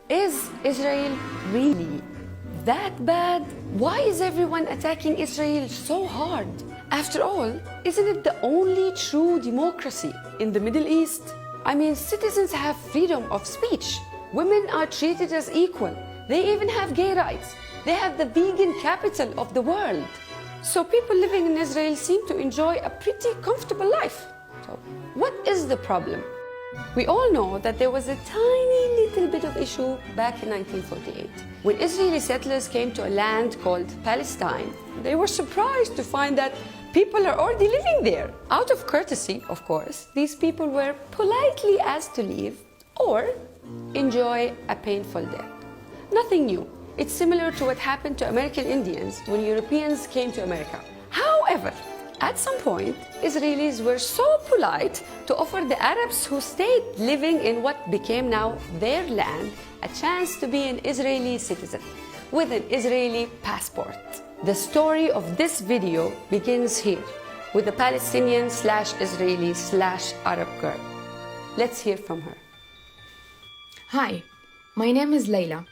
Is Israel really that bad? Why is everyone attacking Israel so hard? After all, isn't it the only true democracy in the Middle East? I mean, citizens have freedom of speech. Women are treated as equal. They even have gay rights. They have the vegan capital of the world. So people living in Israel seem to enjoy a pretty comfortable life. So what is the problem? We all know that there was a tiny little bit of issue back in 1948. When Israeli settlers came to a land called Palestine, they were surprised to find that people are already living there. Out of courtesy, of course, these people were politely asked to leave or enjoy a painful death. Nothing new. It's similar to what happened to American Indians when Europeans came to America. However, at some point, Israelis were so polite to offer the Arabs who stayed living in what became now their land a chance to be an Israeli citizen with an Israeli passport. The story of this video begins here with a Palestinian/Israeli/Arab girl. Let's hear from her. Hi, my name is Layla.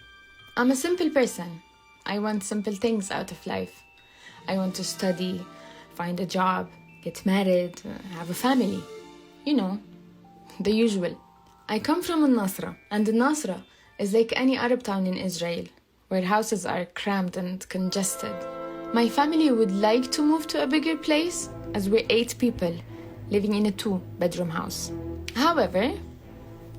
I'm a simple person. I want simple things out of life. I want to study, find a job, get married, have a family. You know, the usual. I come from Al-Nasra, and Al-Nasra is like any Arab town in Israel, where houses are cramped and congested. My family would like to move to a bigger place, as we're 8 people living in a 2-bedroom house. However,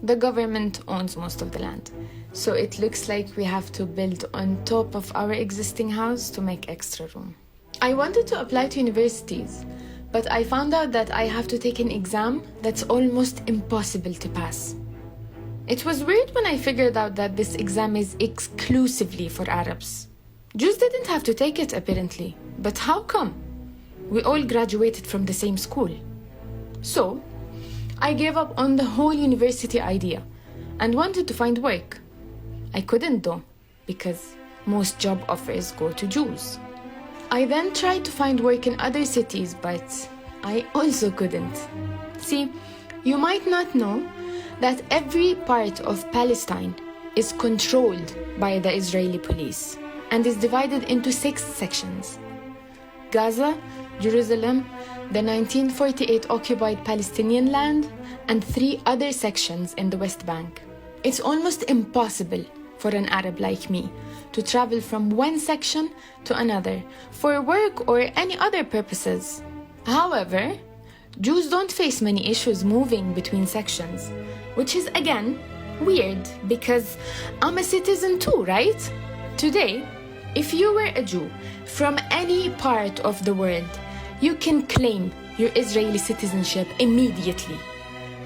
the government owns most of the land, so it looks like we have to build on top of our existing house to make extra room. I wanted to apply to universities, but I found out that I have to take an exam that's almost impossible to pass. It was weird when I figured out that this exam is exclusively for Arabs. Jews didn't have to take it, apparently. But how come? We all graduated from the same school. So, I gave up on the whole university idea and wanted to find work. I couldn't though, because most job offers go to Jews. I then tried to find work in other cities, but I also couldn't. See, you might not know that every part of Palestine is controlled by the Israeli police and is divided into 6 sections: Gaza, Jerusalem, the 1948 occupied Palestinian land, and 3 other sections in the West Bank. It's almost impossible for an Arab like me to travel from one section to another for work or any other purposes. However, Jews don't face many issues moving between sections, which is again weird because I'm a citizen too, right? Today, if you were a Jew from any part of the world, you can claim your Israeli citizenship immediately.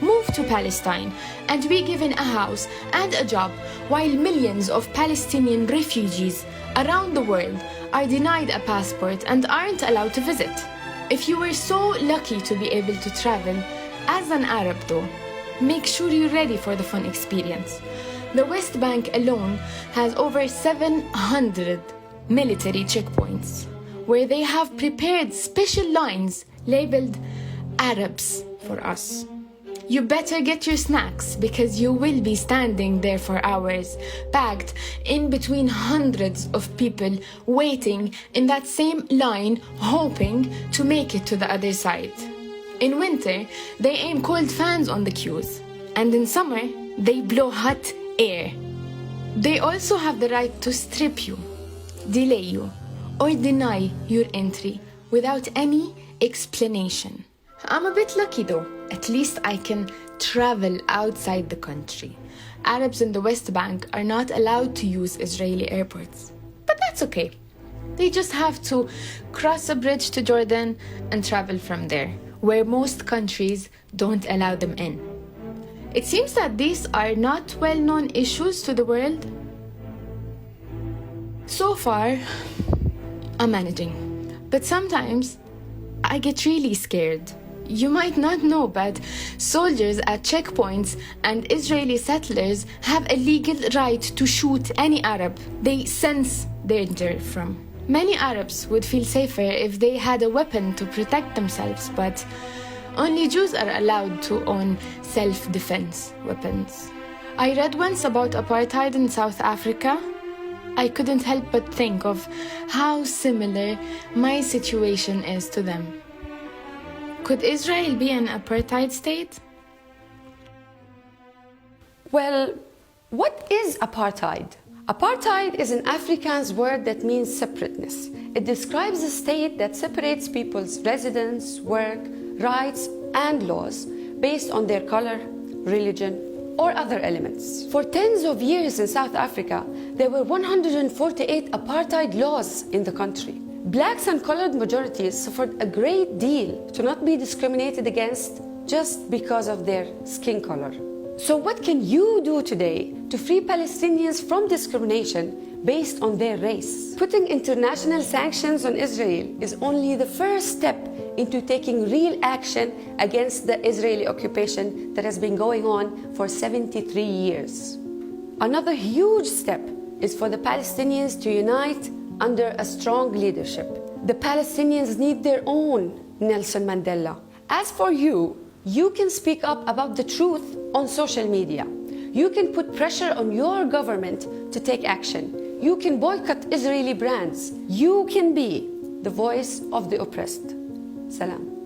Move to Palestine and be given a house and a job, while millions of Palestinian refugees around the world are denied a passport and aren't allowed to visit. If you were so lucky to be able to travel as an Arab though, make sure you're ready for the fun experience. The West Bank alone has over 700 military checkpoints where they have prepared special lines labeled Arabs for us. You better get your snacks because you will be standing there for hours, packed in between hundreds of people waiting in that same line, hoping to make it to the other side. In winter, they aim cold fans on the queues, and in summer, they blow hot air. They also have the right to strip you, delay you, or deny your entry without any explanation. I'm a bit lucky though. At least I can travel outside the country. Arabs in the West Bank are not allowed to use Israeli airports. But that's okay. They just have to cross a bridge to Jordan and travel from there, where most countries don't allow them in. It seems that these are not well-known issues to the world. So far, I'm managing. But sometimes I get really scared. You might not know, but soldiers at checkpoints and Israeli settlers have a legal right to shoot any Arab they sense danger from. Many Arabs would feel safer if they had a weapon to protect themselves, but only Jews are allowed to own self-defense weapons. I read once about apartheid in South Africa. I couldn't help but think of how similar my situation is to them. Could Israel be an apartheid state? Well, what is apartheid? Apartheid is an Afrikaans word that means separateness. It describes a state that separates people's residence, work, rights, and laws based on their color, religion, or other elements. For tens of years in South Africa, there were 148 apartheid laws in the country. Blacks and colored majorities suffered a great deal to not be discriminated against just because of their skin color. So what can you do today to free Palestinians from discrimination based on their race? Putting international sanctions on Israel is only the first step into taking real action against the Israeli occupation that has been going on for 73 years. Another huge step is for the Palestinians to unite under a strong leadership. The Palestinians need their own Nelson Mandela. As for you, you can speak up about the truth on social media. You can put pressure on your government to take action. You can boycott Israeli brands. You can be the voice of the oppressed. Salam.